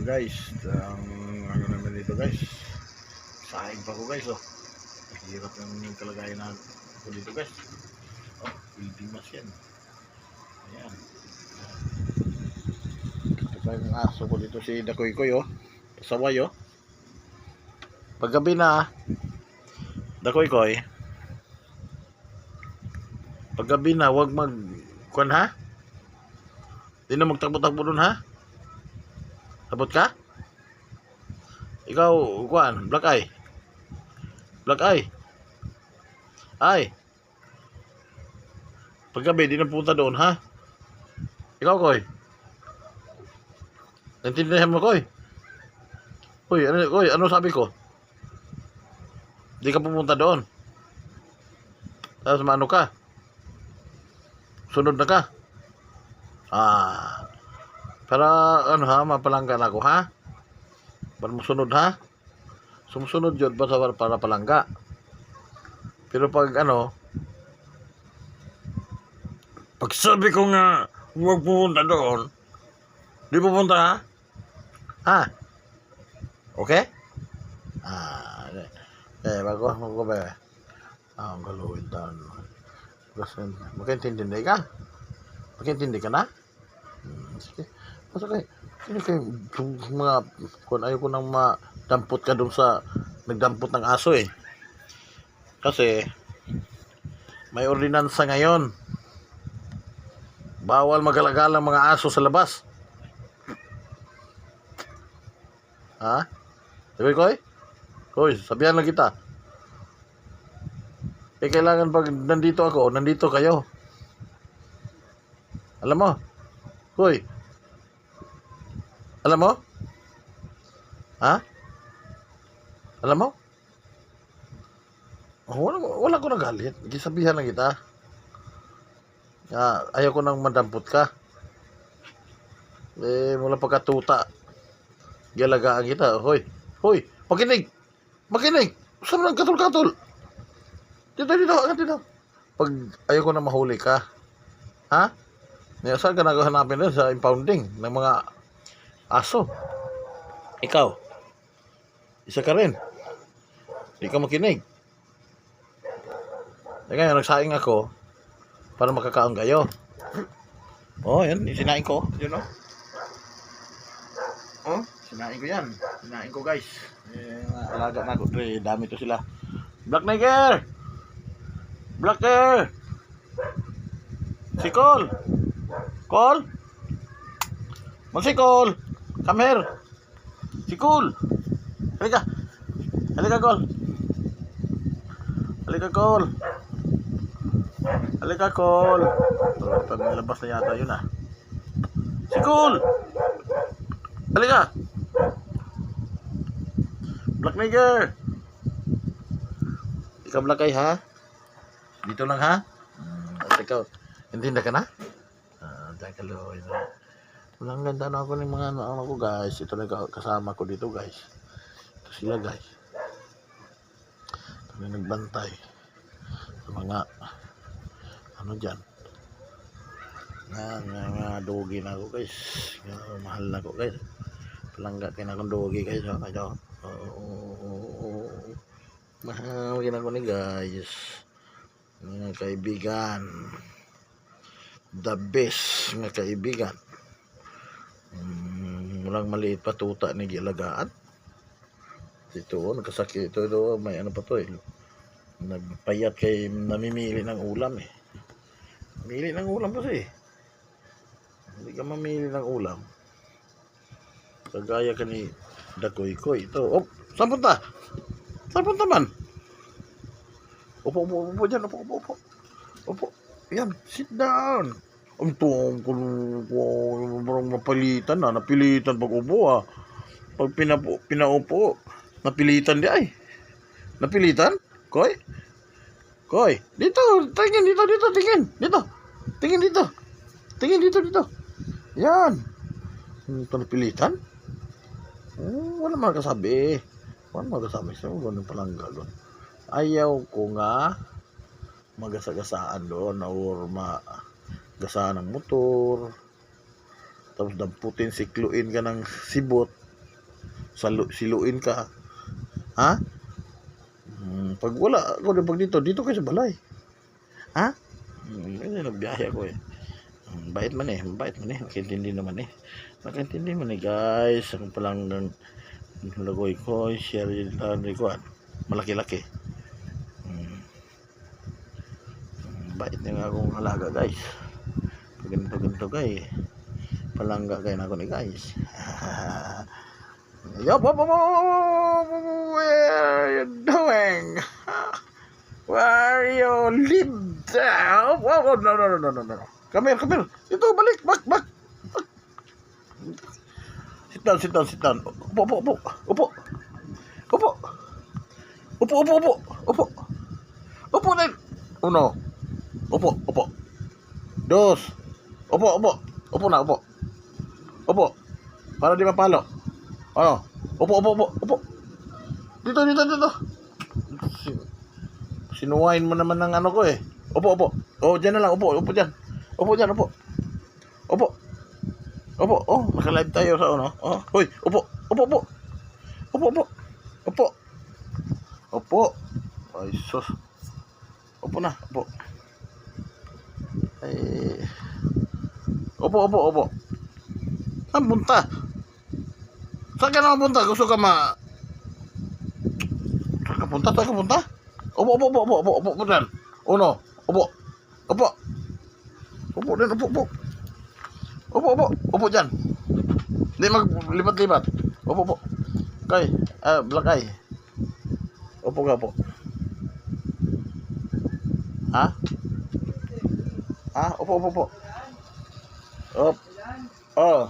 guys, ang ano naman dito guys, sahig pa ko guys. Oh, hirap yung kalagayan na ko dito guys. Oh, building mas yan. Ayan, ito pa yung aso ko dito, si Dakoy-koy. Oh, pasaway. Oh, paggabi na Dakoy-koy, paggabi na wag mag kuan ha, di na magtakbo-takbo dun ha. Sabot ka? Ikaw, kuan, black eye. Black eye. Ay. Paggabi, di na punta doon, ha? Ikaw, Koy. Naintindihan mo, Koy? Koy, ano sabi ko? Di ka pupunta doon. Tapos maano ka? Sunod na ka? Para ano ha, mapalangga na ako ha? Para masunod ha? Sumusunod yun para palangga. Pero pag ano, pag sabi ko nga huwag pupunta doon, di pupunta ha? Ha? Okay? Bago ba? Ang galawin doon. Magkaintindi ka? Magkaintindi ka na? Sige. Masa kayo mga kung ayaw ko nang madampot ka dun sa nagdampot ng aso eh. Kasi may ordinansa ngayon. Bawal magalagalang mga aso sa labas. Ha? Sabi Koy? Koy, sabihan lang kita. Kailangan pag nandito ako, nandito kayo. Alam mo? Koy, alam mo? Ha? Alam mo? Wala ko nagalit. Sabihan lang kita. Ayaw ko nang madampot ka. Mula pagkatuta. Galagaan kita. Hoy, makinig. Saan mo nang katol-katol? Dito. Pag ayaw ko nang mahuli ka. Ha? Saan ka naghahanapin doon sa impounding ng mga aso? Ikaw, isa ka rin. Hindi ka makinig. Kaya nagsaing ako para makakaon kayo. Oh, yan. Sinaing ko. Yun, oh. Oh, sinaing ko yan. Sinaing ko, guys. Alaga na ako. Dami to sila. Black Niger! Si Cole! Cole? Magsikol! Come here! Si Cole! Halika, Cole! Halika, Cole! Nilabas na yata yun, Si Cole! Halika! Black Niger! Ikaw Black Eye, ha? Dito lang, ha? Ikaw, intinda ka na? Kaloy na. Walang ganda na ako ng mga ano ko guys. Ito na kasama ko dito guys. Ito sila guys. Ito na nagbantay. Mga ano dyan. Nga dogi na ako guys. Mahal na ako guys. Palangga ka na akong dogi guys. Mahal ka na ako ni guys. Mga kaibigan. The best nga kaibigan. Walang maliit pa tuta ni gilagaan. Ito, nagkasakit ito, may ano pa to eh. Nagpayat kay namimili ng ulam eh. Mili ng ulam kasi. Hindi ka mamili ng ulam. Kagaya ka ni Dakoy-koy. Ito, saan punta? Saan punta man? Upo dyan, upo. Yan, sit down. Ang tuwang ko parang napilitan pag upo Pag pinaupo, napilitan di ay. Napilitan? Koy, dito, tingin dito. Tingin dito. Yan. Ito napilitan? Wala makasabi. Sa ganun palang galon. Ayaw ko nga magasagasaan doon or magasaan ng motor, tapos damputin, sikluin ka ng sibot siluin ka. Ha? Pag wala ako pag dito kayo sa balay. Ha? Kasi nagbiyahe ako eh. Bait man eh. Nakintindi naman eh. Nakintindi man eh guys. Ako palang lagoy ko. Share yun lang ko. Malaki-laki. Bait na nga akong halaga guys. Pag ganito guys. Palangga kayo na ako ni guys. Yup, where you doing? Where you live down? Oh, no. Come here. Ito, balik, back. Sit down. Upo din. Uno. Upo. Dos. Upo na. Para di mapalo. Ano? Upo. Dito. Sinuwain mo naman ng ano ko eh. Upo. Oh, dyan na lang. Upo dyan. Upo. Oh, naka-live tayo sa ano. Oh, hoy, upo. Ay, sus. Upo na. Ay. Upo. Saan punta? Saan ka naman punta? Gusto ka Saan ka punta? Upo dyan. Uno. Upo. Upo din. Upo dyan. Hindi maglipat-lipat. Upo. Black eye. Upo ka po. Ha? Upo. Oh.